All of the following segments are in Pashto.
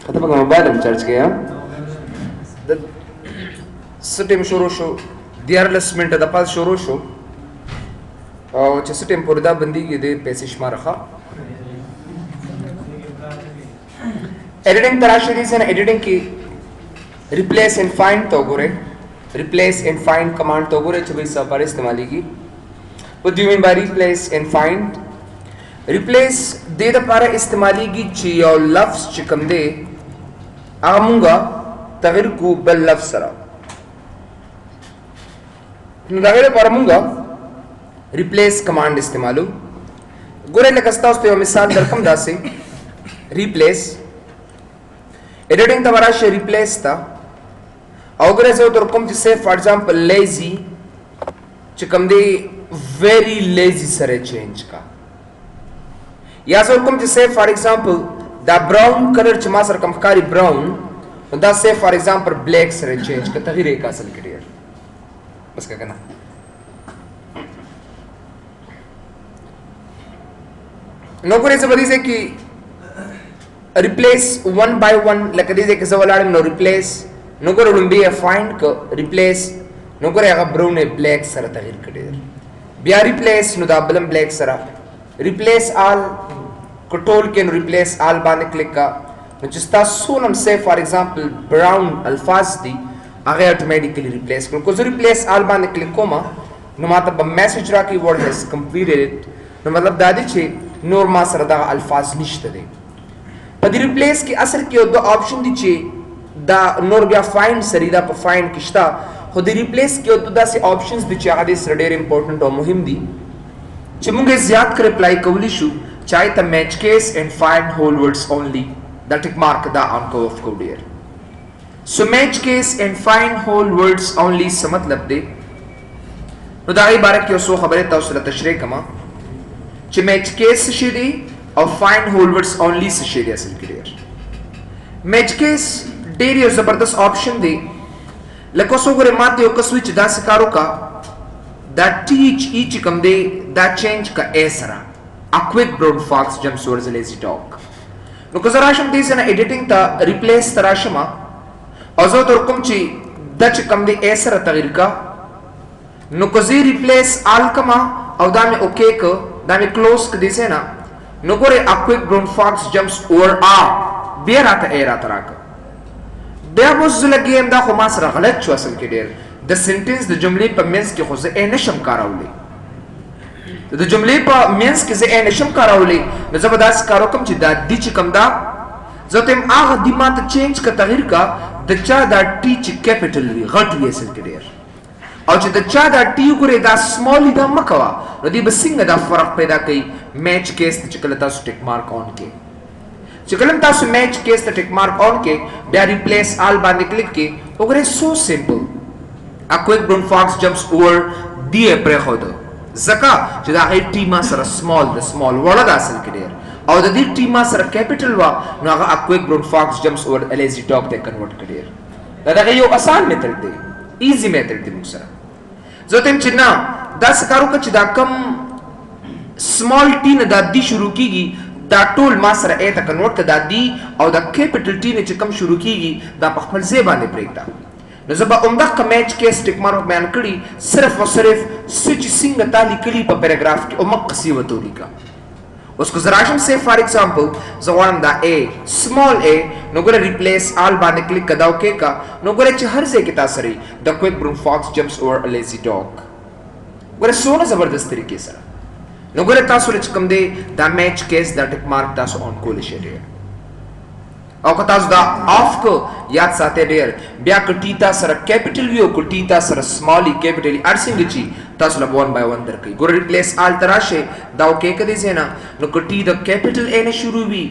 खत्म का मोबाइल हम चार्ज किया द सिस्टम शुरू शो दियारलेस मिनट द पास शुरू शो और च सिस्टम पुरदा बंदी के दे पैसे शुमार रखा एडिटिंग तराशरी से ना एडिटिंग की रिप्लेस एंड फाइंड तो गुरे रिप्लेस एंड फाइंड कमांड तो गुरे चुबई सब पर इस्तेमाल की What do you mean by replace and find? Replace दे द पारा इस्तेमाली की ची और लफ्ज़ चिकम दे आमुंगा तग़िर को बल लफ्ज़ सरा नदागरे पारा मुंगा replace कमांड इस्तेमालू गुरे लगस्ता उस पे मिसाल दरकम दासे replace एडिटिंग तबारा शे replace था अवगरे से उतर कम जिसे for example lazy चिकम दे very lazy सरे change का या सर कम जिसे for example the brown color चमा सर कम कारी brown दा से for example black सरे change का तग़ीर एक असल करियर बस क्या करना नौकरी से बड़ी से कि replace one by one लकड़ी से किसी वाला नो replace नौकरी रुंबी है find को replace नौकरी अगर brown है black सर तग़ीर करियर बिया रिप्लेस नु दाबलम ब्लैक सरा रिप्लेस आल कंट्रोल के नु रिप्लेस आल बाने क्लिक का नु जिस्ता सोनम से फॉर एग्जांपल ब्राउन अल्फाज दी आगे ऑटोमेटिकली रिप्लेस को जो रिप्लेस आल बाने क्लिक कोमा नु मतलब मैसेज रा की वर्ड हैज कंप्लीटेड नु मतलब दादी छे नूर मा सरा दा अल्फाज निश्त दे पदी रिप्लेस की असर की दो ऑप्शन दी छे दा नूर बिया फाइंड सरीदा पर फाइंड किस्ता खुद रिप्लेस किया तो दासे ऑप्शंस दी चाहे सर डेर इंपॉर्टेंट और मुहिम दी चमुंगे ज़्यादा कर अप्लाई कवलिशु चाहे ता match case and find whole words only that tick mark दा ऑन ऑफ कोडियर so match case and find whole words only से मतलब दे नुदाई बारक की सो खबरें तौसला तशरीह कमा च मैच केस शेडी और फाइंड होल वर्ड्स ओनली से शेडी असल क्लियर मैच केस डेर जबरदस्त ऑप्शन दे लकोसो गुरे माते यो कसविच दा सिकारो का that teach each come day that change का ऐसरा a quick broad fox jumps towards a lazy dog नो कज़राशम दे से ना एडिटिंग ता रिप्लेस तराशमा अज़ो तुरकुम ची दच कम दे ऐसरा तग़ीर का नो कज़ी रिप्लेस आल कमा और दामे ओके को दामे क्लोज कर दे से ना नो गुरे a quick broad fox jumps over a बियर आता ऐरा तराका बेबुस लगी हम दा खुमास रगलत चु असल के डेर द सेंटेंस द जुमले पर मींस के खुद ए नशम काराउले द जुमले पर मींस के ए नशम काराउले न जबरदस्त कारो कम ची दा दी ची कम दा जतेम आग दिमाग चेंज का तगीर का द चा दा टी ची कैपिटल वी गट वी असल के डेर और ची द चा दा टी गुरे दा स्मॉल दा मकवा रदी बसिंग दा फर्क पैदा कई match case Chakalta stick mark on के चकलम तासु match case tick mark on के बिया रिप्लेस आल बांधे क्लिक के ओगरे so simple a quick brown fox jumps over the prehodo zaka jada hai tima sara small the small wala da asal ke der aw the tima sara capital wa no a quick brown fox jumps over a lazy dog they convert ke der da yo asan method de easy method de musara zotem chinna 10 karu ka chida kam small t ne da di shuru kigi da tool masra e ta convert ka da di aw da capital t ne chikam shuru kigi da pakhmal zeba ne breakda न जब उम्दा का match case टिक मारो बयान करी सिर्फ और सिर्फ सिच सिंग ताली कली पर पैराग्राफ की उमक कसीवतोली का उसको जराशम से फॉर एग्जांपल जवान दा ए स्मॉल ए नोगरे रिप्लेस आल बाने क्लिक कदाव के का नोगरे चहर से किता सरी the quick brown fox jumps over a lazy dog गोरे सोना जबरदस्त तरीके से नोगरे तासुर चकम दे the match case the tick mark तासु ऑन कोल शेडे और कताज दा ऑफ को याद साथे डेर ब्या कटीता सर कैपिटल व्यू कटीता सर स्मॉल कैपिटल अर्सिंग ची तास लब 1 by 1 दर कई गुर रिप्लेस आल तराशे दाव के कदे से ना नो कटी द कैपिटल ए ने शुरू भी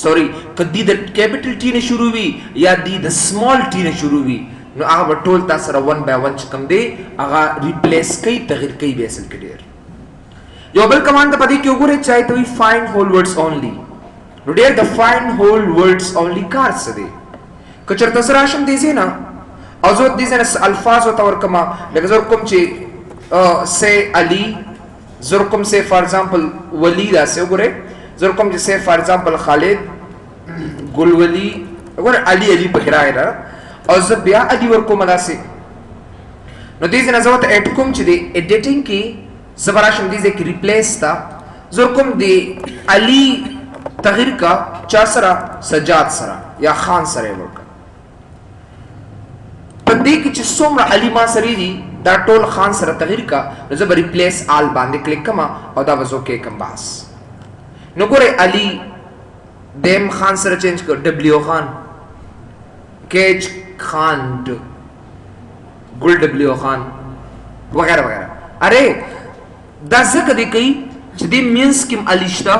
सॉरी कदी द कैपिटल टी ने शुरू भी या दी द स्मॉल टी ने शुरू भी नो आगा बटोल ता सर 1 by 1 चकम दे आगा रिप्लेस कई तगीर कई बेसल के डेर यो बल कमांड द पदी क्यों गुरे चाहे तो वी find whole words only There the find whole words only cars de कचर तसराशम दीजिए ना अजोत दीजिए ना अल्फाज होता और कमा लेकिन ज़रूरकुम ची से अली ज़रूरकुम से फॉर एग्जांपल वली दा से उगरे ज़रूरकुम से फॉर एग्जांपल खालिद गुलवली وګوره علي علي پکې راغی او زه بیا علي ورکوم داسې نو دې ځای نه زه ورته اډ کوم چې د ایډیټینګ کې زه به راشم دې ځای کې ریپلیس ته زه ورکوم د علي تغیر کا چا سره سجاد سره یا خان سره یې ورکړه په دې کې چې څومره علي ما سره دي دا ټول خان سره تغیر کا نو زه به ریپلیس آل باندې کلیک کوم او دا به زه اوکې کوم بس نو ګورئ علي دیم خان سره چینج کړ ډبلیو خان کیچ خان ګل ډبلیو خان وغیرہ وغیرہ اره دا ځکه دی کوي چې دې مینس کې علي شته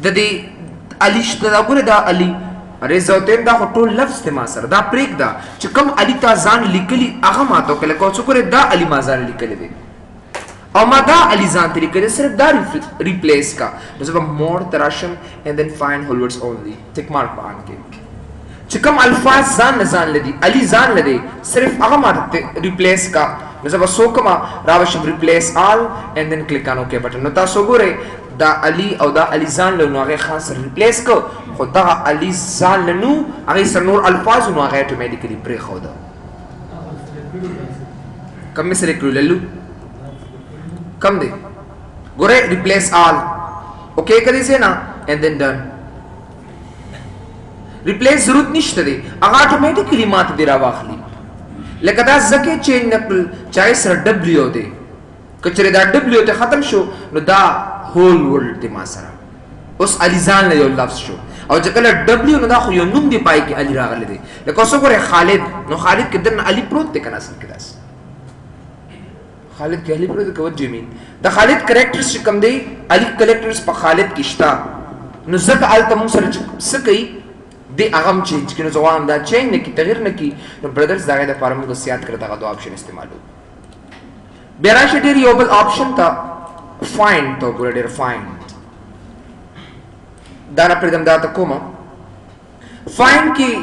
د دې علي شته دا ګوره دا علي اره زوتین دا ټول لفظ ته ما سره دا پریک دا چې کوم علي تا ځان لیکلي هغه ماته کله کو څو ګوره دا علي ما ځان لیکلي دی او ما دا علي ځان ته لیکلي صرف دا ریپلیس کا نو زه مور تراشم and then find whole words only ټیک مارک باندې کې چې کوم الفاظ ځان لدی علي ځان لدی صرف هغه ماته ریپلیس کا نو زه به سوکما راوشم ریپلیس آل and then click on OK بٹن نو تاسو ګوره دا علي او دا علي ځان له نو هغه خاص ریپلیس کو خو دا علي ځان له نو هغه سره نور الفاظ نو هغه اتوماتیکلی پرې خو دا کم سره کړلو کم دی ګوره ریپلیس آل اوکې کړی سي نه and then done ریپلیس ضرورت نشته دی هغه اتوماتیکلی ماته دی راواخلي لکه دا زکه چینج نکړل چای سره ډبلیو دی کچره دا ډبلیو ته ختم شو نو دا هول ورلد دی ما سره اوس علي ځان له یو لفظ شو او چې کله ډبلیو نو دا خو یو نوم دی پای کې علي راغلی دی لکه اوس وګوره خالد نو خالد کې دنه علي پروت دی کنه اصل کې داس خالد کې علي پروت کوي جمین دا خالد کریکټرز چې کوم دی علي کریکټرز په خالد کې شتا نو زکه الته مو سره څه کوي دی اغم چینج کینو زوام دا چینج نه کی تغیر نه کی نو برادرز دا غیده پارم کو سیات کرتا غدو آپشن استعمالو بیرا شدیر یو بل آپشن تا فائنڈ تو گوڑا دیر فائنڈ دانا پردم داتا کوما فائنڈ کی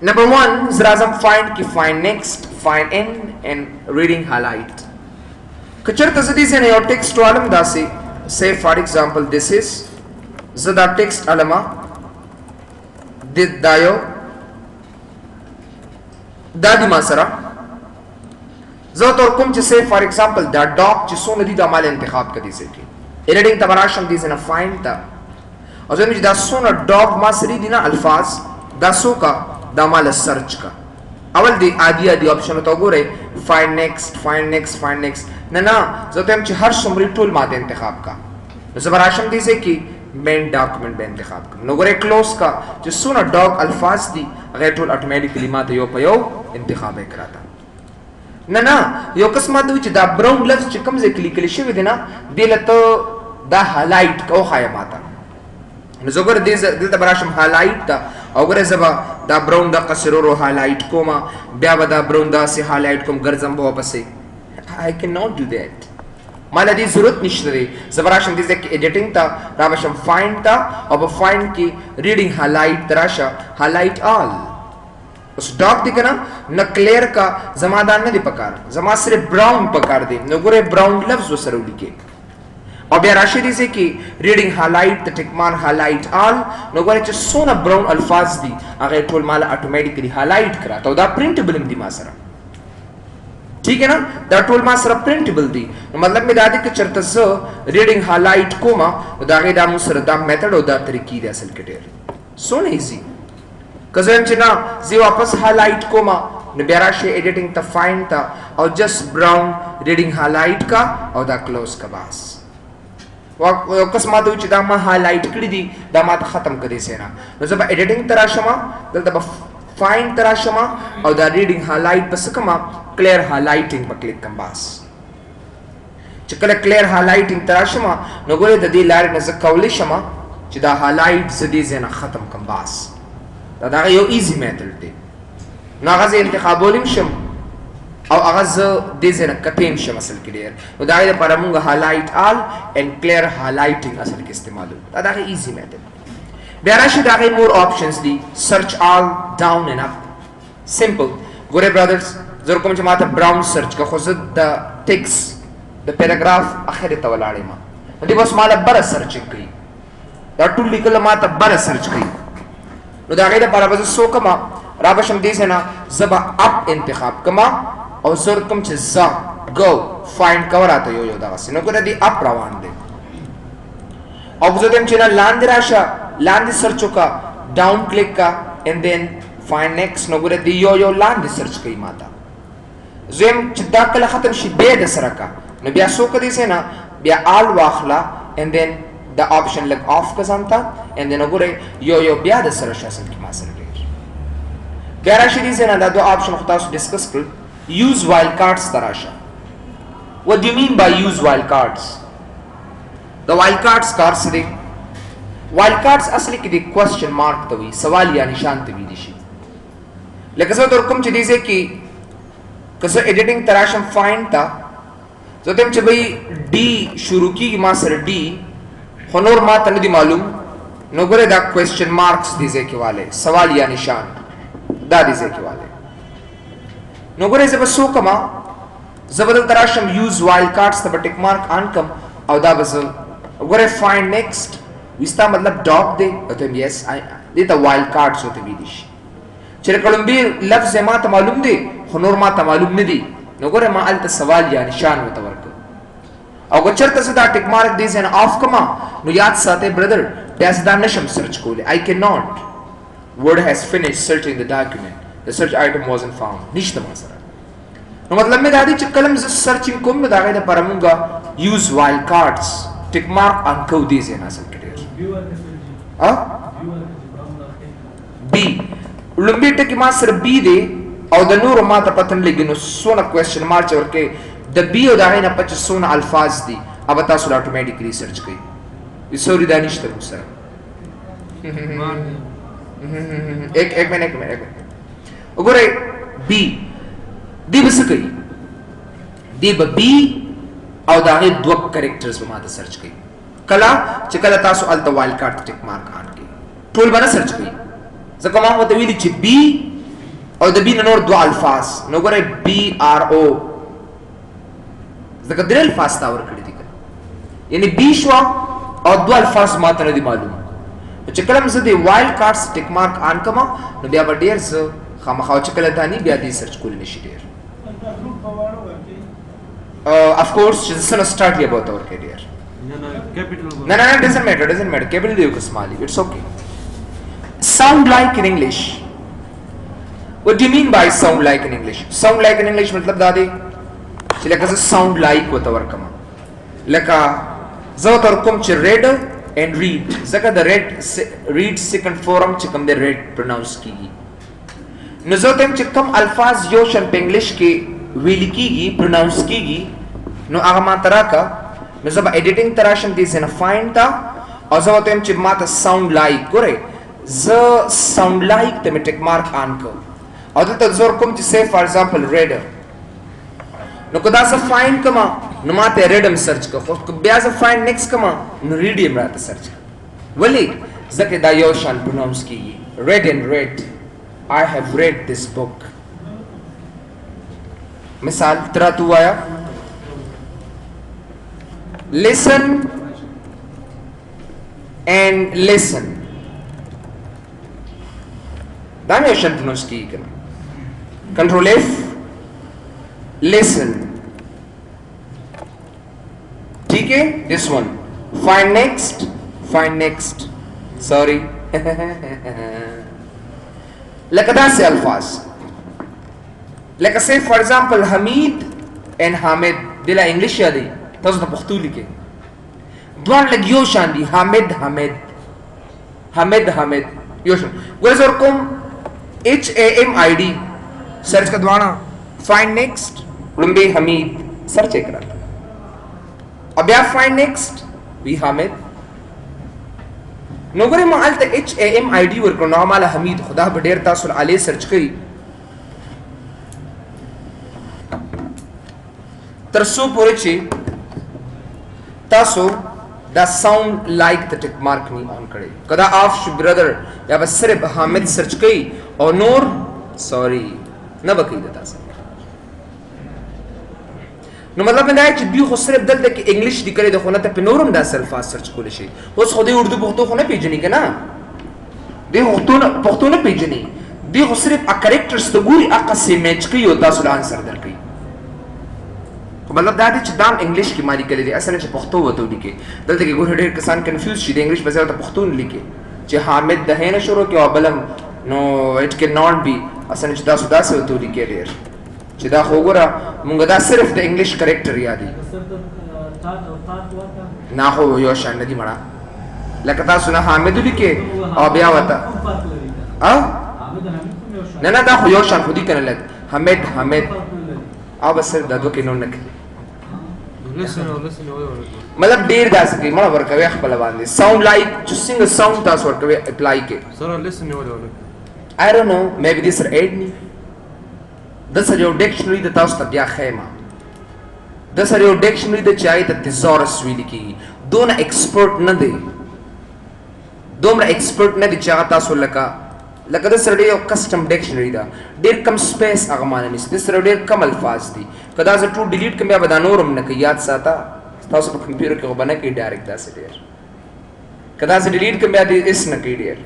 نمبر 1 زرازم فائنڈ کی فائنڈ نیکسٹ فائنڈ ان and reading highlight کچر تزدی سے نیو ٹیکسٹ والم دا سی say for example this is زدا ٹیکسٹ علمہ دا یو دا دی ما سره زه تور کوم چې سه فار ایگزامپل دا ډاګ چې څونه دي د مال انتخاب کړي سي کی ایډیټینګ تبراشم دي نه فایند دا او زه دا څونه ډاګ ما سره دي نه الفاظ دا سو کا دا مال سرچ کا اول دی عادي آپشن ته وګوره فایند نیکسٹ نه زه ته چې هر څومره ټول ماده انتخاب کا زه براشم دي سي کی مین ډاکومنٹ به انتخاب کړم نو ګوره کلوز کا چې څونه ډاګ الفاظ دي هغه ټول اتوماتیکلی ماته یو په یو انتخاب کړاته نه یو قسمه دوی چې دا براون لفظ چې کوم ځای کلیک شوی دی نه دلته دا هایلایټ کو خای ماته نو زه ګوره دلته براشم هایلایټ تا او ګوره زبا دا براون دا قصرورو هایلایټ کوما بیا به دا براون دا سي هایلایټ کوم ګرځم به واپسې I cannot do that مالا دی ضرورت نشته دی زبراشم دې ځکه ایډیټینګ تا راوشم فایند تا او په فایند کې ریډینګ هایلایټ تراشه هایلایټ آل اوس ډاک دی کنه نه کلیر کا زمادان نه دی پکار زما صرف براون پکار دی نو ګوره براون لفظ وسره ولیکي او بیا راشي دي چې ریډینګ هایلایټ د ټیکمان هایلایټ آل نو ګوره چې سونه براون الفاظ دي هغه ټول مال اتوماتیکلی هایلایټ کراته او دا پرینټبل هم دی ما سره ٹھیک ہے نا دا ټول ما سره پرینټبل دی نو مطلب می دا دی چې چرته زه ریډینګ هایلایټ کوما دا غي دا مو سره دا میتھډ او دا طریقې دی اصل کې ډېر سونه ایزی کزن چې نا زی واپس هایلایټ کوما نو بیا راشي ایډیټینګ ته فایند تا او جست براون ریډینګ هایلایټ کا او دا کلوز کا باس یو قسمه دوی چې دا ما هایلایټ کړی دی دا ما ته ختم کړی سینا نو زه به ایډیټینګ ترا شمه دلته به فایند ترا شمه او دا ریډینګ هایلایټ پس کما کلیر هایلایټینګ په کلیک کوم باس چې کله کلیر هایلایټینګ ترا شمه نو ګوره د دې لارې نه زه کولی شمه چې دا هایلایټ زدي زنه ختم کوم باس دا یو ایزی میتھډ دی نو هغه زه انتخابولم شم او هغه زه دې زنه کټین شم اصل کې ډیر نو دا یې لپاره موږ هایلایټ آل and clear highlighting اصل کې استعمالو دا ایزی میتھډ بیا راشي دا غي مور آپشنز دي سرچ آل ډاون and up سمپل ګوره برادرز زه کوم چې ماته براون سرچ کا خو زه د ټیکس د پیراګراف اخر ته ولاړم دې بس مال بر سرچ کړی دا ټول لیکل ماته بر سرچ کړی نو دا غي د پاره به سو کما را بشم دې سنا زبا اپ انتخاب کما او زر کوم چې ز گو فایند کوراته یو دا سينو ګره دی اپ روان دی او زه دم چې نه لاندې راشه لاندې سرچ وکا ډاون کلیک کا and then find next نو ګره دی یو لاندې سرچ کوي ماته زم چې دا کله ختم شي به د سره کا نو بیا سو کدي سينا بیا آل واخلا and then the option like off کا ځانتا and then وګوره یو بیا د سره شاسل کی ما سره ډیر بیا راشي دي سينا دا دوه option خو تاسو ډیسکس کړ use wild cards تراشه what do you mean by use wild cards the wild cards کار څه دي wild cards اصلي کې د question mark ته وي سوال یا نشان ته وي دي شي لکه زه در کوم چې دي چې کی کسه ایډیټینګ تراشم فایند تا زه تم چې بھئی डी شروع کیږي ما سره डी خنور ما ته ندي معلوم نو ګره دا question marks دي ځکه والے سوال یا نشان دا دي ځکه والے نو ګره زه بسو کما زبدل تراشم use wild cards ته ټیک مارک ان کم او دا بس ګره find next وستا مطلب ډاک دی ته یس دې ته wild cards ہوتے وی دي چې کولمبي لفظ ما ته معلوم دی خو نور ما ته معلوم نه دی نو ګره ما الته سوال یا نشان وته ورک او چرته صدا ټیک مارک دی زن اف کما نو یاد ساته برادر داس دا نشم سرچ کوله I cannot word has finished searching the document the search item wasn't found نشته ما سره نو مطلب مې دا دی چې کلم ز سرچینګ کوم نو دا غي د پرمونګه use wild cards ټیک مارک ان کو دی زن اصل کې ډیر بی لومبي ټکی ما سره بی دی او د نور ما ته پتن لګي نو سونه کوېسچن مارک ورکه د بی او دا غینه 25 الفاظ دي اب تاسو اتوماتیکلی سرچ کوي سوري دانشته سره एक मिनट وګورئ بی دی بس کوي دی به بی او دا غي دوه کریکټرز به ماته سرچ کوي کلا چې کله تاسو الته وایلډ کارت ټیک مارک ان کوي ټول باندې سرچ کوي ځکه ما وته ویلي چې بی او د بی نور دوه الفاظ نو ګورئ بی آر او ځکه درې الفاظ تا ور کړی دي یعنی بی شو او دوه الفاظ ماته نه دي معلوم چې کله مزه دی وایلډ کارت ټیک مارک ان کما نو بیا به ډیر څه خامخا چې کله دانی بیا دې سرچ کول نشي ډیر of course just gonna start about our career no doesn't matter capital you small it's okay sound like in english what do you mean by sound like in english matlab da de چې لکه sound like وته ورکما لکه زه تر کوم چې read and read ځکه د read second form چې کوم د read pronounce کیږي نو زه تم چې کوم الفاظ یو شن په انګلیش کې ویل کیږي pronounce کیږي نو هغه ما تراکا نو زه به editing تراشم دې زنه find تا او زه تم چې ماته sound like ګوره زه sound like ته ټیک مارک ان کو او دلته زور کوم چې say for example reader نو کدا زه find کما نو ماته readم سرچ کو خو بیا زه find next کما نو readم راته سرچ ولی ځکه دا یو شان pronounce کیږي read and read I have read this book مثال ترا تو آیا listen and listen دا یو شان pronounce کیږي کنه control F listen ठीक है this one find next sorry like that से अल्फाज like say for example Hamid and Hamid दिला इंग्लिश या दी तब तो पख्तू लिखे द्वार लग यो शान दी Hamid यो शान वैसे और कौन HAMID सर्च का द्वारा find next लंबे Hamid सर्च एक रहा अब या find next we Hamid नौकरी में आलते HAMID वर्कर नॉर्मल हमीद खुदा बडेर तासुल आले सर्च करी तरसो पोरेचे तासो दा sound like the tick mark नहीं ऑन करे कदा आप ब्रदर या बस सिर्फ हामिद सर्च करी और नूर सॉरी न बकी देता सा نو مطلب دا چې دوی خو صرف دلته کې انګلیش دی کړي د خونه ته په نورم دا الفاظ سرچ کول شي اوس خو دې اردو پښتو خو نه پیژني کنه دی پښتون پیژني دی خو صرف ا کریکټرز ته ګوري اقا سي میچ کوي او تاسو له انسر درکوي مطلب دا دی چې دام انګلیش کې مالي کړی دی اصل چې پښتو وته لیکي دلته کې ګور ډېر کسان کنفیوز شي د انګلیش په ځای ته پښتون لیکي چې حامد د هینه شروع کې او بلم نو اټ کین ناٹ بی اصل چې تاسو داسې وته لیکي ډېر چې دا خو ګوره مونږ دا صرف د انګلیش کریکټر یادي نه خو یو شان ندی مړه لکه تاسو نه حامد لیکي او بیا وته نه نه دا خو یو شان خو دي کنه لګ حامد او بس دا دوه کې نو نه کوي مطلب ډیر داسې کوي مړه ورکوي خپل باندې ساوند لایک چې څنګه ساوند تاسو ورکوي اپلای کې سره لیسن نه ولونه I don't know maybe this are aid me د سره یو ډکشنری د تاسو ته بیا خیمه د سره یو ډکشنری د چای ته تزورس ویل کی دون ایکسپرت نه دی دومره ایکسپرت نه دی چې هغه تاسو لکه د سره یو کسٹم ډکشنری دا ډیر کم سپیس هغه معنی نشته د سره ډیر کم الفاظ دي کدا زه ټو ډیلیټ کوم بیا به دا نورم نه کوي یاد ساته تاسو په کمپیوټر کې وبنه کې ډایرکټ داسې ډیر کدا زه ډیلیټ کوم بیا دې اس نه کوي ډیر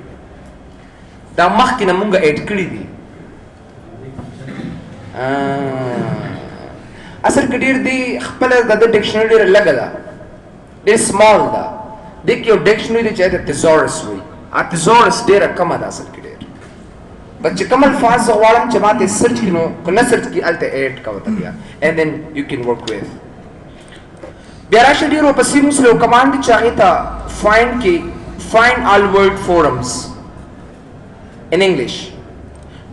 دا مخکې نه مونږه اډ کړی دي اصل کې ډیر دی خپل د ډکشنری ډیر لګا دا ډیر سمال دا د کې یو ډکشنری چې د تزورس وي ا تزورس ډیر کم ده اصل کې ډیر بچ کوم الفاظ غواړم چې ماته سرچ کینو کنه سرچ کی الته اډ کوته بیا and then you can work with بیا راشه ډیرو په سیمس له کمانډ چې هغه ته find all word forums in English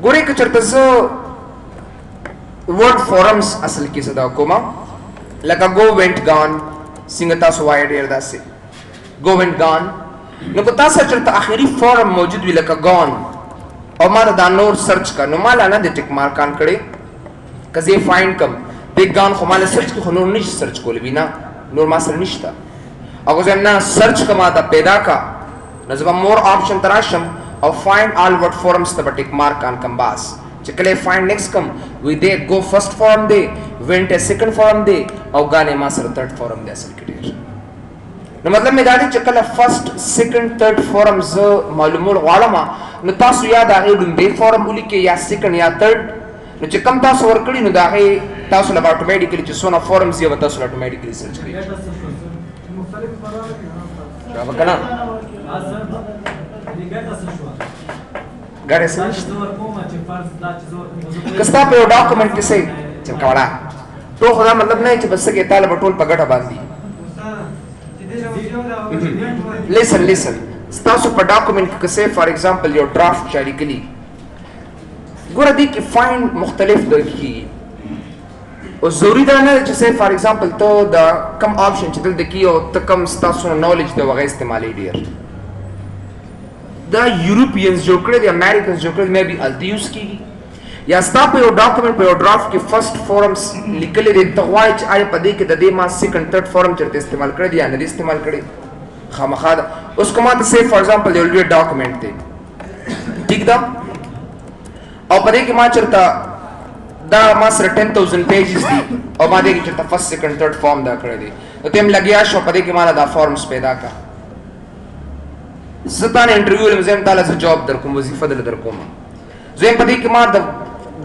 ګورې که چرته زه word forums اصل کې صدا کومه لکه go went gone څنګه تاسو وایي ډیر داسې go went gone نو که تاسو چرته اخیری فورم موجود وي لکه gone او ما دا نور سرچ کا نو مالا نه د ټیک مارکان کړي کزه فایند کم د ګان خو مال سرچ کو نور نش سرچ کول بنا نور ما سره نشتا او زه نه سرچ کما دا پیدا کا نظم مور آپشن تراشم او فایند آل ورډ فورمز ته ټیک مارکان کم باس چې کله فایند نیکست کم وی دے گو فرست فورم دے وینټ ا سیکنډ فورم دے او غانې ما سره تھرد فورم دے اصل کې نو مطلب مې دا دی چې کله فرست سیکنډ تھرد فورم ز معلومول غواړم نو تاسو یاد هغه لومبه فورم ولیکئ یا سیکنډ یا تھرد نو چې کم تاسو ورکړي نو دا هغه تاسو له اتوماتیکلی چې سونه فورمز یې تاسو له اتوماتیکلی سرچ کوي دا وکړه ګاره سره کستا په یو ډاکومنت کې سي چې کاوړه ټول خدا مطلب نه چې بس کې طالب ټول په ګټه باندې listen ستاسو په ډاکومنت کې څه فار ایگزامپل یو ډرافټ جاری کړي ګوره دې کې فایند مختلف دي او ضروری ده نه چې څه فار ایگزامپل ته دا کم آپشن چې دلته کې او ته کم ستاسو نالج د وغه استعمالي ډیر دا یورپینز جو کړی دي امریکانز جو کړی مې بي التیوس کیږي یا ستاسو په یو ډاکومنت په یو ډرافټ کې فرست فورمز لیکل دي تغوای چې آی په دې کې د دې ما سیکنډ تھرد فورم چرته استعمال کړی دي یا نه استعمال کړی خامخا اس کو ماته سه فار ایگزامپل یو لوی ډاکومنت دی ٹھیک ده او په دې کې ما چرته دا ما سره 10000 پیجز دي او ما دې کې چرته فرست سیکنډ تھرد فورم دا کړی دي نو تم لګیا شو په دې کې ما دا فورمز پیدا کا ستانه انټرویو لمزم تعالی ز جواب در کوم وظیفه در کوم زم په دې کې ما د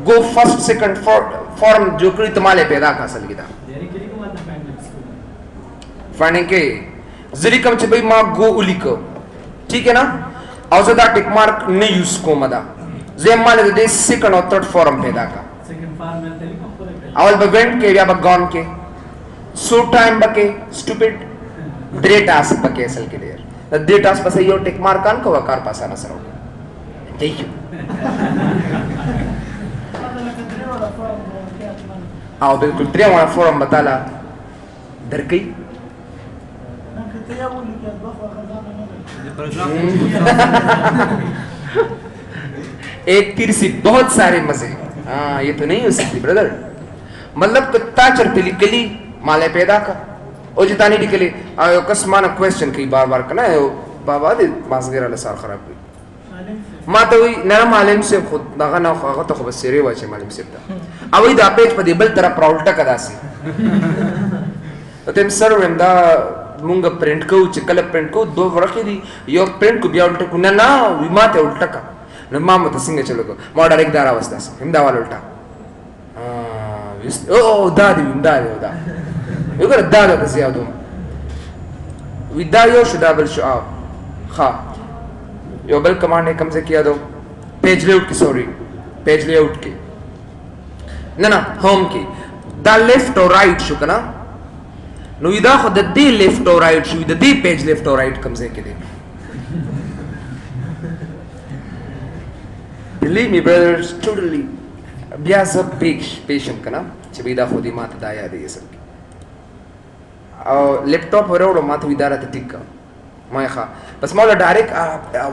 گو فرست سیکنډ فورم جو کړی ته مالې پیدا کا اصل کې دا فایندینګ کې زری کوم چې بھئی ما گو ولیکو ٹھیک ہے نا او زه دا ټیک مارک نه یوز کوم دا زم مال د سیکنډ او تھرد فورم پیدا کا اول به وینټ کې یا به ګون کې سو ټایم بکې سټوپډ درې ټاسک بکې اصل کې ډیر د دې ټاسک پس یو ټیک مارک کان کو کار پاسانه سره تھینک یو او بالکل درې وړه فورم بتاله درکې एक तीर से बहुत सारे मजे हाँ ये तो नहीं हो सकती ब्रदर मतलब कत्ता चरते लिखली माले पैदा का ओ जितानी लिखली आयो कसमान क्वेश्चन की बार बार करना है बाबा दे मासगेरा लसार खराब हुई ما ته وی نه معلم سے خود دغه نه هغه ته خو بسری واچي معلم سے ته او دا پیج په دې بل طرف پراولټه کدا سي ته سر وندا مونږ پرینټ کوو چې کله پرینټ کوو دوه ورقې دي یو پرینټ کو بیا الټا کو نه وی ماته الټا کا نو ما مته څنګه چلو کو ما ډایرکټ دارا وستا همدا وال الټا او دا دی دا یو ګر دا زیادو ودا یو شو دا بل شو ها یو بل کمانډ یې کوم څه کیا دو پیج لیاؤٹ کی سوری پیج لیاؤٹ کی نه ہوم کی دا لیفٹ او رائٹ شو کنه نو دا خو د دې لیفٹ او رائٹ شو د دې پیج لیفٹ او رائٹ کوم ځای کې دی believe me brothers totally بیا زه پیشنټ کنه چې بيدا خو دې ماته دا یاد یې سر او لپټاپ ورو ماته ویدار ته ټیک ما ښه بس ما ول ډایرکټ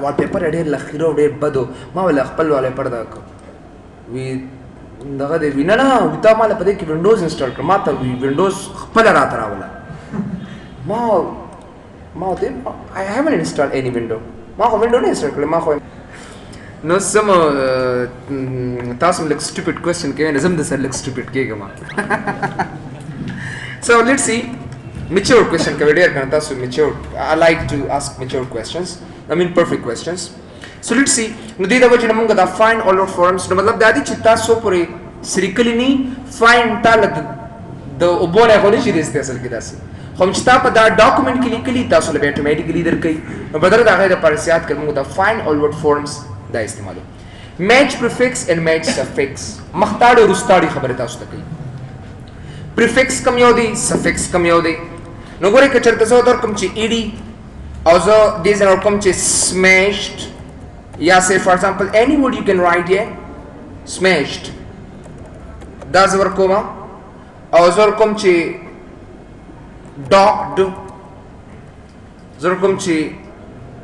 وال پیپر ډېر لخیرو ډېر بدو ما ول خپل والے پردا وی دغه دې وینا نه وتا مال په دې کې وینډوز انسټال کړ ما ته وینډوز خپل رات راولا ما دې I haven't installed any window ما خو وینډو نه انسټال کړ ما خو نو سم تاسو لک stupid question کې نه زم د سر لک stupid کېګم so let's see mature question ka video karna tasu mature I like to ask mature questions I mean perfect questions so let's see no dida wajna munga da find all of forms no matlab dadi chitta so pure circle ni find tal the obone kholi shi reste asal ki dasi khom chita pa da document ke likeli tasu le automatically dar kai no badar da gaida parsiyat kar munga da find all word forms da istemalo match prefix and match suffix makhtaad aur ustadi khabar tasu takai prefix kam yodi suffix kam yodi نو ګورې که چېرته زه در کوم چې ایډي او زه دې ځای ور کوم چې smashed یا say for example any word you can write here smashed دا زه ور کوم او زه ور کوم چې docked زه ور کوم چې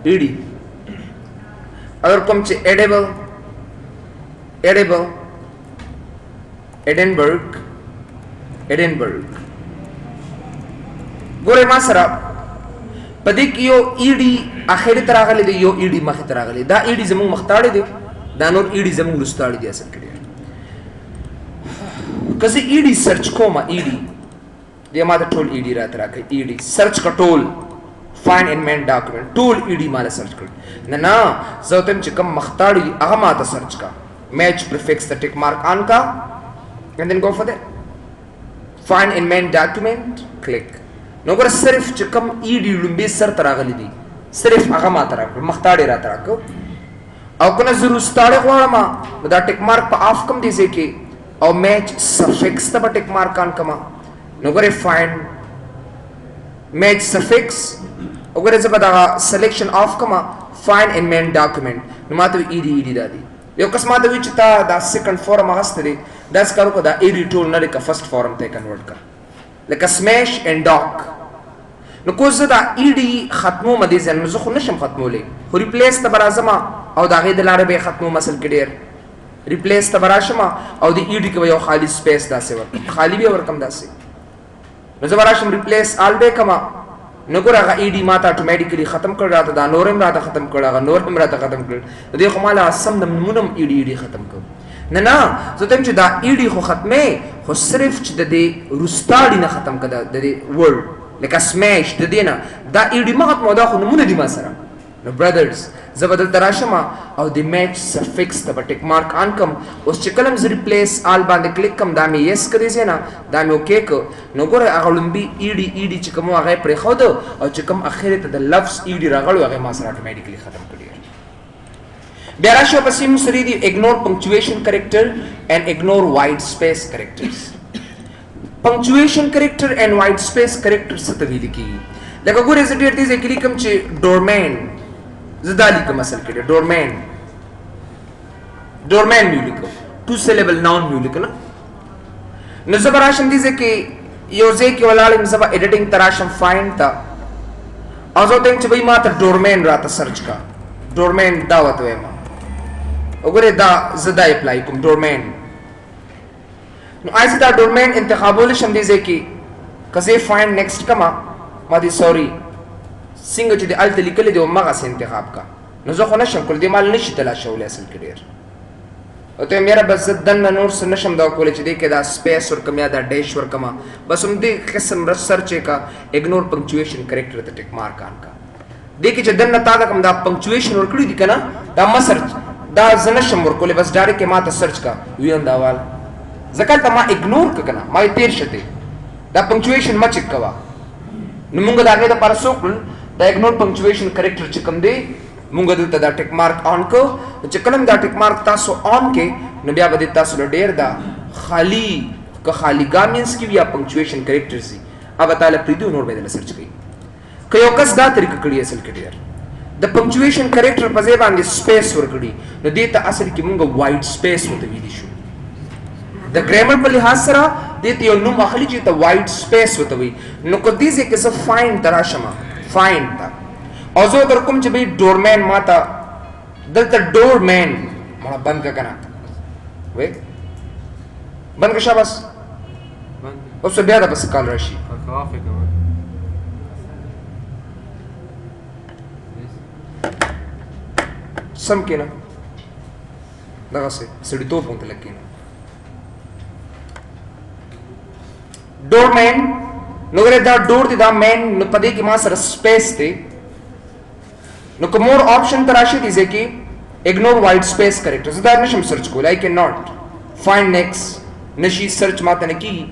ایډي او ور کوم چې edible Edinburgh ګوره ما سره پدې کې یو ایډي اخر تر راغلی دی یو ایډي مخ تر راغلی دا ایډي زموږ مختاړي دی دا نور ایډي زموږ رستاړي دی اصل کې کزه ایډي سرچ کوم ایډي دې ما ته ټول ایډي راته راکې ایډي سرچ کټول find and main document ټول ایډي مال سرچ کړ نه زه تم چې کوم مختاړي هغه ما ته سرچ کا match prefix the tick mark on ka and then go for that find and main document click نو ګر صرف چې کوم ایډي لومبي سر تراغلی دي صرف هغه ما تر مختاړي را تراک او کنه زرو ستاړي غواړم دا ټیک مارک په اف کم دي ځکه او میچ سفکس ته ټیک مارک ان کما نو ګر فایند میچ سفکس او ګر زبر دا سلیکشن اف کما فایند ان مین ډاکومنٹ نو ماته ایډي دادي یو قسم دا وی چې تا دا سیکنډ فورم هغه دا سکارو کو دا ایډي ټول نه لکه فرست فورم ته کنورټ کړ لکه smash and dock نو کو زه دا ایډي ختمو مدي ځن زه خو نشم ختمولې خو ریپلیس ته برازما او دا غي د لارې به ختمو مسل کې ډیر ریپلیس ته براشما او د ایډي کې یو خالی سپیس داسې ور خالی به ورکم داسې نو زه براشم ریپلیس آل به کما نو ګور هغه ایډي ماته اتوماتیکلی ختم کړ راته دا نورم راته ختم کړ هغه نورم راته ختم کړ دې خو مال سم د مونم ایډي ختم کړ نه زه تم چې دا ایډي خو ختمه خو صرف چې د دې روستاړي نه ختم کړه د دې ورډ لکه سماش د دې نه دا ایډي ما ختمه دا خو نمونه دي ما سره نو برادرز زه بدل تراشم او د میچ سفکس ته ټیک مارک ان کم اوس چې کلم ز ریپلیس آل باندې کلیک کم دا مې یس کړی زینا دا مې اوکې کو نو ګوره هغه لومبي ایډي چې کوم هغه پرې خو دو او چې کوم اخر ته د لفظ ایډي راغلو هغه ما سره اتوماتیکلی ختم کړی بیا راشو پسې موږ سره دي ignore punctuation character and ignore white space characters punctuation character and white space character څه ته ویل کیږي لکه ګوره زه ډېر دې کلیکم چې doorman زدالی کوم اصل کې doorman مې لیکو two syllable noun مې لیکل نو زه براشم دي چې یو ځای کې ولاړم زه editing تراشم find تا او زه ته چې به ما ته doorman راته سرچ کا doorman دا وته ما وګوره دا زدا اپلای کوم doorman نو ایسه دا doorman انتخابول شم دي ځکه کزه find next کما ما دي سوري څنګه چې د الته لیکل دي او مغه انتخاب کا نو زه خو نشم کول دي مال نشي تلاشول اصل کې ډیر او ته میرا بس دن نور سنشم دا کولې چې دې کې دا سپیس ور کم یا دا ډیش ور کما بس هم دې قسم ریسرچ کا اګنور پنکچویشن کریکټر ته ټیک مارک آن کا دې کې چې دن تا دا کوم دا پنکچویشن ور کړی دي کنه دا مسرچ دا زنشم ور کولې بس ډایرکټ کې ما ته سرچ کا وین دا وال زکه ته ما اګنور ک کنه ما تیر شته دا پنکچویشن ما چک کوا نو موږ دا غي دا پر سوکل دا اګنور پنکچویشن کریکټر چې کوم دی مونږ دلته دا ټیک مارک آن کو چې کلم دا ټیک مارک تاسو آن کې نو بیا به تاسو ډیر دا خالی که خالی ګامینز کې بیا پنکچویشن کریکټرز دي اوبه تعالی پریدو نور به سرچ کړئ که یو کس دا طریقه کړی اصل کې ډیر د پنکچویشن کریکټر په ځای باندې سپیس ورکړي نو دې ته اصل کې مونږ وایډ سپیس وته ویلی شو د ګرامر په لحاظ سره دې ته یو نوم اخلي چې ته وایډ سپیس وته وي نو کو دې ځکه څه فاین تراشمه فاین تا او زه در کوم چې به ډورمین ماته دلته ډورمین مړه بند کا کنه وې بند کا شاباس اوس بیا دا بس کال راشي سم کېنه دغه څه سړی تو پونته لکېنه ډورمین نو ګره دا ډور دی دا مین نو پدې کې ما سره سپیس دی نو که مور آپشن تراشي دي ځکه اګنور وایډ سپیس کریکټر زه دا نشم سرچ کولای آی کین ناٹ فایند نیکسټ نشي سرچ ماته نه کیږي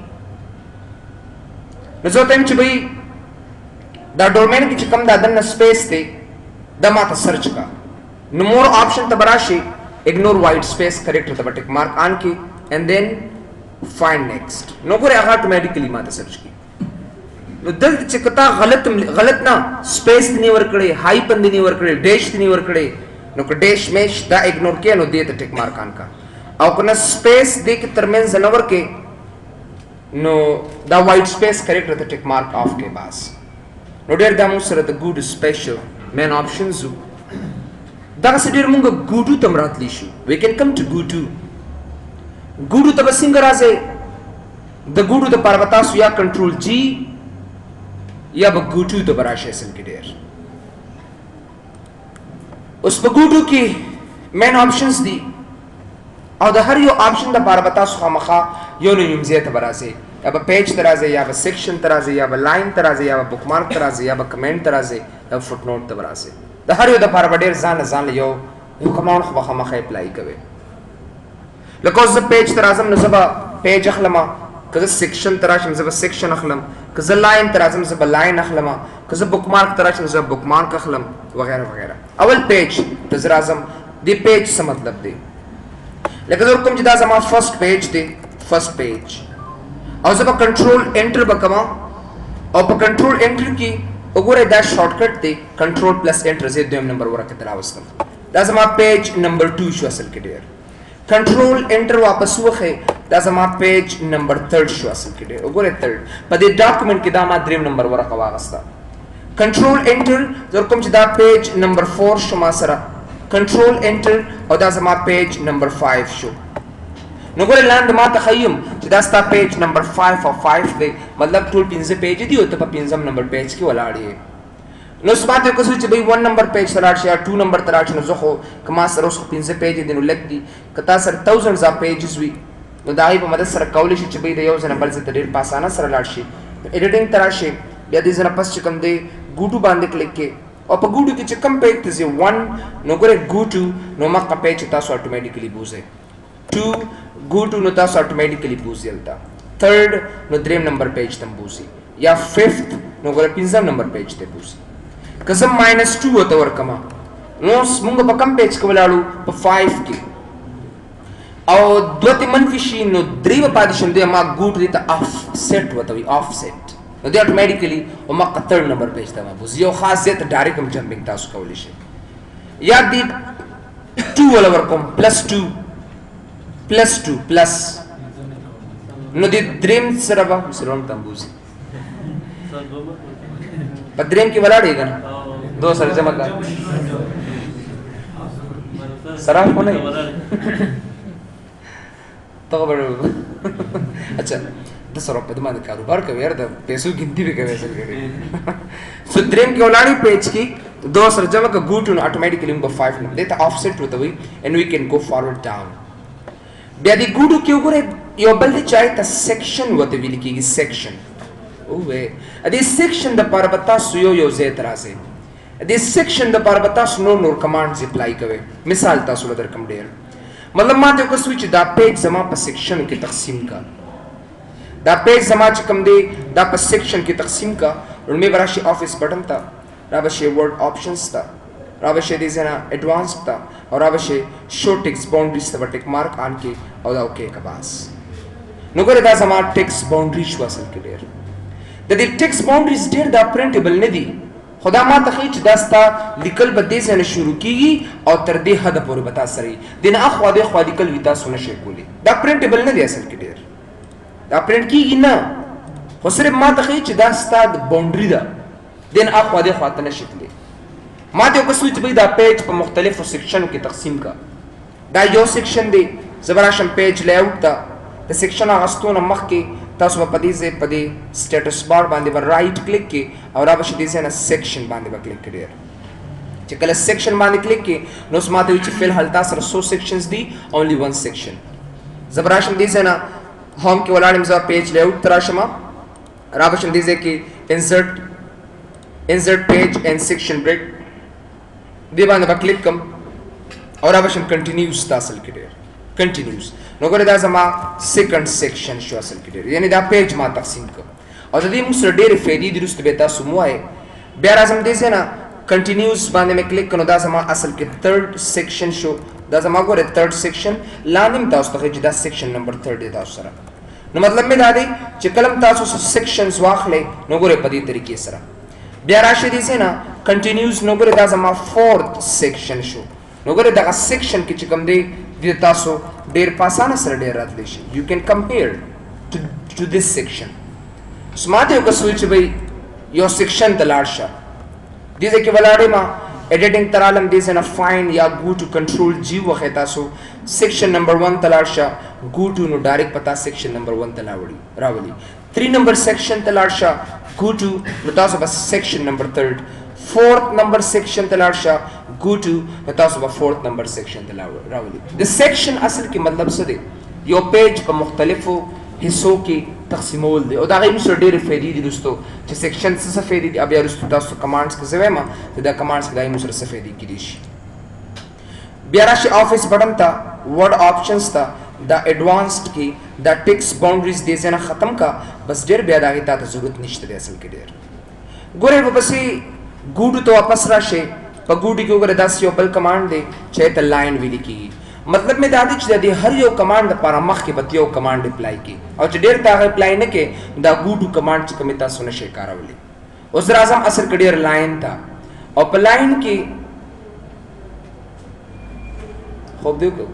نو زه ته چې بھائی دا ډومین کې چې کوم دا دنه سپیس دی دا ماته سرچ کا نو مور آپشن ته براشي اګنور وایډ سپیس کریکټر ته ټیک مارک آن کی اینڈ دین فایند نیکسټ نو ګوره هغه اتوماتیکلی ماته سرچ کی نو دلته چې کتا غلط نه سپیس دی ور کړی هائی پند دی ور کړی ډیش دی ور کړی نو که ډیش میش دا اګنور کړي نو دې ته ټیک مارک آن کا او کنه سپیس دې کې ترمنځ نور کې نو دا وایډ سپیس کریکټر ته ټیک مارک آف کې باس نو ډېر د مو سره د ګوډ سپیشل مین آپشنز دا څه ډېر مونږ ګوډو تم راتلی شو وی کین کم ټو ګوډو ته بسنګ راځي د ګوډو د پربتا سو یا کنټرول جی یا به ګوټو ته براشه اصل کې ډېر اوس په ګوټو کې مین آپشنز دي او د هر یو آپشن د پربتا سو خامخا یو نو یمزه ته برازي یا به پیج ته راځي یا به سیکشن ته راځي یا به لاین ته راځي یا به بک مارک ته راځي یا به کمنټ ته راځي یا فوټ نوٹ ته راځي د هر یو د پربا ډېر ځان یو کماوند خو خامخا اپلای کوي لکه زه پیج ته راځم نو زبا پیج اخلمه که سیکشن ته راشم زه به سیکشن اخلم که زه لاین ته راځم زه به لاین اخلم که زه بک مارک ته راشم زه بک مارک اخلم وغیرہ وغیرہ اول پیج ته زه راځم دی پیج څه مطلب دی لکه زه کوم چې دا زما فرست پیج دی فرست پیج او زه به کنټرول انټر وکم او په کنټرول انټر کې وګورئ دا شارټ کټ دی کنټرول پلس انټر زه دویم نمبر ورکه تر راوستم دا زما پیج نمبر 2 شو اصل کې ډیر کنټرول انټر واپس وخه دا زما پیج نمبر 3 شو اصل کې ډیر وګورئ 3 په دې ډاکومېنټ کې دا ما دریم نمبر ورکه واغستا کنټرول انټر زه کوم چې دا پیج نمبر 4 شو ما سره کنټرول انټر او دا زما پیج نمبر 5 شو نو ګورئ لاندې ما تخیم چې دا ستا پیج نمبر 5 او 5 دی مطلب ټول 15 پیج دی او ته په 15 نمبر پیج کې ولاړ یې نو سپاته کو چې به 1 نمبر پیج سره یا 2 نمبر تراچ نو زه خو کما سره اوس 15 پیج دي نو لګ دي کتا سره 1000 ز پیجز وی نو دای په مدد سره کول شي چې به د یو ځنه بل څه ډیر پاسانه سره لاړ شي ایډیټینګ تراشي بیا دې ځنه پس چې کوم دی ګوټو باندې کلیک کې او په ګوټو کې چې کوم پیج ته 1 نو ګوره ګوټو نو مکه پیج تاسو اتوماتیکلی بوزه 2 ګوټو نو تاسو اتوماتیکلی بوزیلتا 3rd نو دریم نمبر پیج تم بوزي یا 5th نو ګوره 15 نمبر پیج ته بوزي کزم -2 وته ورکما نو موږ په کم پیج کې ولاړو په 5 کې او دوته منفي شي نو درې په پادشن دی ما ګوټ دې ته اف سیټ وته وي اف سیټ نو دې اتوماتیکلی او ما 3rd نمبر پیج ته ما بوزي او خاص ځای ته ډایرکټ هم جمپینګ تاسو کولی شئ یا دې 2 ولا ورکوم +2 پلس نو دې دریم سره به سرون تم بوزي پدریم کی ولاړې کنه دو سره جمع کړه سره کو نه تو بڑو اچھا 10 روپے د باندې کاروبار کوي یار د پیسو ګنتی به کوي اصل کې فدریم کی ولاړې پیج کی دو سره جمع کا ګوټ نو اتوماتیکلی موږ 5 نو دته افسیټ وته وي and we can go forward down بیا د ګوډو کې وګورئ یو بل دی چې هغې ته سیکشن ورته ویل کېږي سیکشن اوه دې سیکشن دپاره به تاسو یو ځای ته راځئ دې سیکشن دپاره به تاسو نور کمانډز اپلای کوئ مثال تاسو له درکم ډېر مطلب ما ته یو کس وي چې دا پیج زما په سیکشنو کې تقسیم کا دا پیج زما چې کوم دی دا په سیکشن کې تقسیم کا لومړی به راشي آفیس بټن ته را به شي ورډ آپشنز ته را به شي دې ځای نه ایډوانس ته او را به شي شو ټیکس باونډریز ته به ټیک مارک آن کې او دا اوکې که بس نو ګوره دا زما ټیکس باونډري شو اصل کې ډېر د دې ټیکس باونډریز ډېر دا پرنټیبل نه دي خو دا ما ته ښیي چې دا ستا لیکل به دې ځای نه شروع کېږي او تر دې حده پورې به تا سره وي دې نه اخوا دېخوا لیکل وي تاسو نه شئ کولی دا پرنټیبل نه دی اصل کې ډېر دا پرنټ کېږي نه خو صرف ما ته ښیي چې دا ستا د باونډري ده دې نه اخوا دېخوا ته نه شي تللی ما ته یو کس وایي چې بھائی دا پیج په مختلفو سیکشنو کې تقسیم کا دا یو سیکشن دی زه به راشم پیج لیاوټ ته د سیکشن اخیستو نه مخکې تاسو به په دې ځای په دې سټیټس بار باندې به رایټ کلیک کړئ او را به شي دې ځای نه سیکشن باندې به کلیک کړئ چې کله سیکشن باندې کلیک کړئ نو اوس ما ته وایي چې فلحال تا سره څو سیکشنز دي اونلی ون سیکشن زه به راشم دې ځای نه هوم کې ولاړ یم زه پیج لیاوټ ته راشم را به شم دې ځای کې انسرټ پیج اینڈ سیکشن بریک دې باندې به کلیک کړم او را به شم کنټینیوز ته اصل کې ډېر کنټینیوز نو ګوره دا زما سیکنډ سیکشن شو اصل کې ډېر یعنې دا پیج ما تقسیم کړ او د دې موږ سره ډېرې فایدې دي وروسته به تاسو مو وایئ بیا راځم دې ځای نه کنټینیوز باندې مې کلیک کړ نو دا زما اصل کې تھرډ سیکشن شو دا زما ګوره تھرډ سیکشن لاندې م تاسو ته ښیي چې دا سیکشن نمبر 3 دی تاسو سره نو مطلب مې دا دی چې کله م تاسو سیکشنز واخلئ نو ګوره په دې طریقې سره بیا راشئ دې ځای نه کنټینیوز نو ګوره دا زما 4th سیکشن شو نو ګوره دغه سیکشن کې چې کوم دی دې تاسو ډېر په اسانه سره ډېر راتلی شي یو کین کمپیر ټو دس سیکشن اوس ما ته یو کس وایي چې بھائی یو سیکشن ته لاړ شه دې ځای کې ولاړ یم ایډیټنګ ته رالم دې ځای نه فاین یا ګو ټو کنټرول جی وښی تاسو سیکشن نمبر 1 ته لاړ شه ګو ټو نو ډایرکټ پتا سیکشن نمبر 1 ته راولي 3 نمبر سیکشن ته لاړ شه ګو ټو نو تاسو بس سیکشن نمبر 3 4th نمبر سیکشن ته لاړ شه ګو ټو نو تاسو به 4th نمبر سیکشن ته راولي د سیکشن اصل کې مطلب څه دی یو پیج په مختلفو حصو کې تقسیمول دی او دا غي مسره ډېرې فائدې دي دوستو چې سیکشن څه فائدې دي بیا وروسته تاسو کمانډز کې زویم ته دا کمانډز کې دای مسره څه فائدې کړي شي بیا راشي آفیس بټن ته ورډ آپشنز ته دا ایڈوانسډ کې دا ټیکس باونډریز دې ځنه ختم کا بس ډېر بیا دا غي ته ضرورت نشته دی اصل کې ډېر ګوره په پسې ګوډو ته واپس راشي په ګوډي کې وګوره داس یو بل کمانډ دی چې ته لاین ویل کیږي مطلب مې دا دی چې د هر یو کمانډ لپاره مخکې به یو کمانډ اپلای کی او چې ډېر تا اپلای نه کې دا ګوډو کمانډ چې کومه تاسو نشئ کارولی اوس راځم اصل کې ډېر لاین تا او په لاین کې خو دیو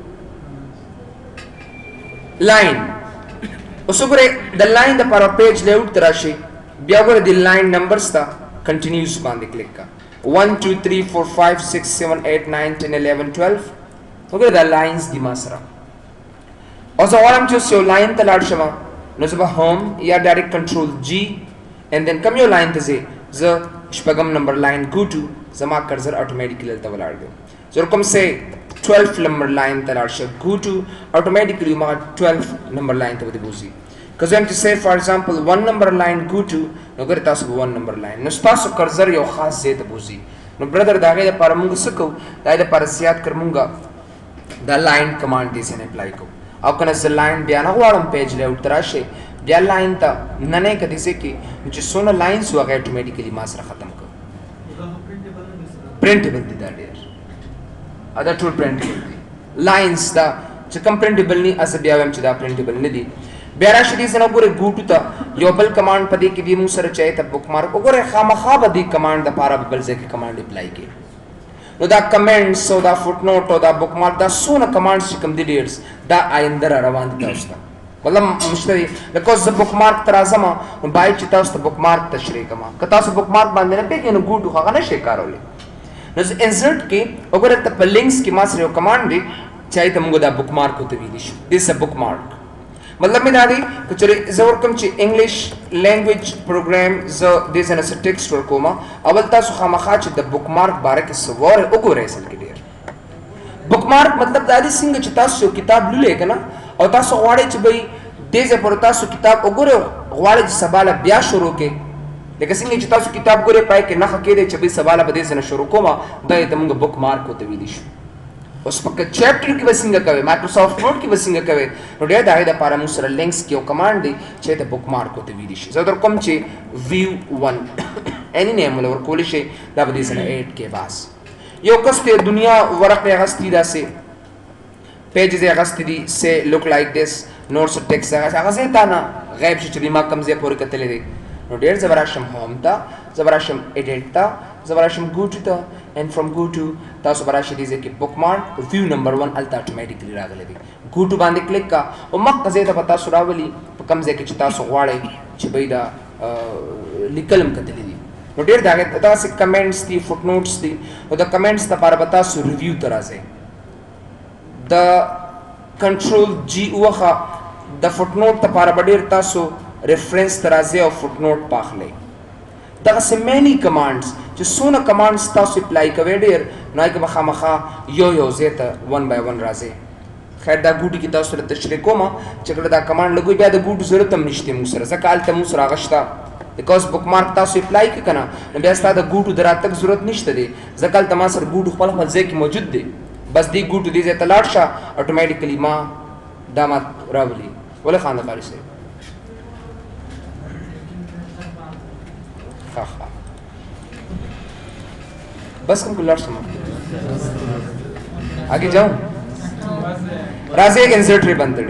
لاین اوس وګوره د لاین لپاره پیج لیاوټ ته راشي بیا وګوره د لاین نمبرز ته کنټینیوس باندې کلیک کا 1 2 3 4 5 6 7 8 9 10 11 12 وګوره دا لاینز دي ما سره او زه غواړم چې یو لاین ته لاړ شم نو زه به هوم یا ډایرکټ کنټرول جی اینڈ دین کوم یو لاین ته ځې زه شپږم نمبر لاین ګو ټو زما کرزر اتوماتیکلی دلته ولاړ دی زه کوم سه 12 نمبر لاین ته لاړ شم ګو ټو اتوماتیکلی ما 12 نمبر لاین ته ودی بوزي که زه هم چې سه فار ایگزامپل 1 نمبر لاین ګو ټو نو ګوره تاسو به 1 نمبر لاین نو تاسو کرزر یو خاص ځای ته بوزي نو برادر دا غي لپاره موږ څه کوو دا لپاره زیات کړ موږ دا لاین کمانډ دې سره اپلای کو او کنه زه لاین بیا نه غواړم پیج لیاوټ ته راشي بیا لاین ته نه کدي سه کې چې څونه لاینز هغه اتوماتیکلی ما سره ختم کړ پرنټیبل دي دا ډېر ادا ټول پرنټیبل دي لاینز دا چې کوم پرنټیبل نه اس بیا هم چې دا پرنټیبل نه دي بیا راشي دې سره ګوره ګوټو ته یو بل کمانډ پدې کې دې مو سره چای ته بک مارک وګوره خامخا به دې کمانډ د لپاره بل ځای کې کمانډ اپلای کې نو دا کمنټس او دا فوټ نوٹ او دا بک مارک دا سونه کمانډز چې کوم دي ډیرز دا آینده روان دي تاسو ته مطلب مشتري لکه زه بک مارک تر اعظم نو باید چې تاسو ته بک مارک تشریح کما که تاسو بک مارک باندې نه پیګې نو ګوټو هغه نشي کارولې نو انسرټ کې وګوره ته په لینکس کې ما سره یو کمانډ دی چې ته موږ دا بک مارک ته ویلی شو دیس ا بک مارک مطلب مې دا دی چې زه ورکوم چې انګلیش لینګویج پروګرام زه دې څنګه څه ټیکسټ ورکوم اول تاسو خامخا چې د بک مارک باره کې څه وره وګورئ اصل کې ډېر बुकमार्क मतलब دا دي څنګه چې تاسو کتاب لولې کنه او تاسو غواړئ چې به دې ځای پر تاسو کتاب وګورئ غواړئ چې سباله بیا شروع کړئ لکه څنګه چې تاسو کتاب ګورئ پای کې نښه کېدی چې به سباله به دې څه نه شروع کوم دا یې ته موږ بکمارک ورته ویلی شو اوس په چیپټر کې به څنګه کوئ مایکروسافټ ورډ کې به څنګه کوئ نو ډېر د هغې دپاره موږ سره لینکس کې یو کمانډ دی چې ته بکمارک ورته ویلی شي زه در کوم چې ویو 1 any name ولا ورکولی شي دا به دې سره ایډ کې باس یو کس ته دنیا ورق یې اخیستي داسې پیجز یې اخیستي دي say look like this نوټس ټیکس هغه ځای ته نه غیب شي چې ما کوم ځای پورې کتلی دی نو ډېر زه به راشم هوم ته زه به راشم ایډیټ ته زه به راشم ګوټو ته and from ګوټو تاسو به راشئ دې ځای کې بکمارک ویو نمبر 1 هلته اټومیټیکلی راغلی دی ګوټو باندې کلیک کا او مخکې ځای ته به تاسو راولي په کوم ځای کې چې تاسو غواړئ چې به دا لیکل هم کتلی دي نو ډېر د هغې داسې کمنټس دي فوټ نوټس دي نو د کمنټس دپاره به تاسو ریویو ته راځئ د کنټرول جی وخه د فوټ نوټ دپاره به ډېر تاسو ریفرنس ته راځئ او فوټ نوټ پاخلئ دغسې مینی کمانډس چې څونه کمانډس تاسو اپلای کوئ ډېر نو هغې کې به خامخا یو یو ځای ته 1 by 1 راځئ خیر دا ګوټي کې تاسو سره تشریح کوم چې کله دا کمانډ لګوئ بیا د ګوټو ضرورت هم نشته موږ سره ځکه هلته موږ سره هغه شته بیکاز بکمارک تاسو اپلای کړئ که نه نو بیا ستا د ګوټو د راتګ ضرورت نشته دی ځکه هلته ما سره ګوټو خپل خپل ځای کې موجود دی بس دې ګوټو دې ځای ته لاړ شه اټومیټیکلي ما دا ما راولي ولې خان قاري صاحب बस हमको लड़ समझ आगे जाऊं राजे एक इंसर्ट रे बनते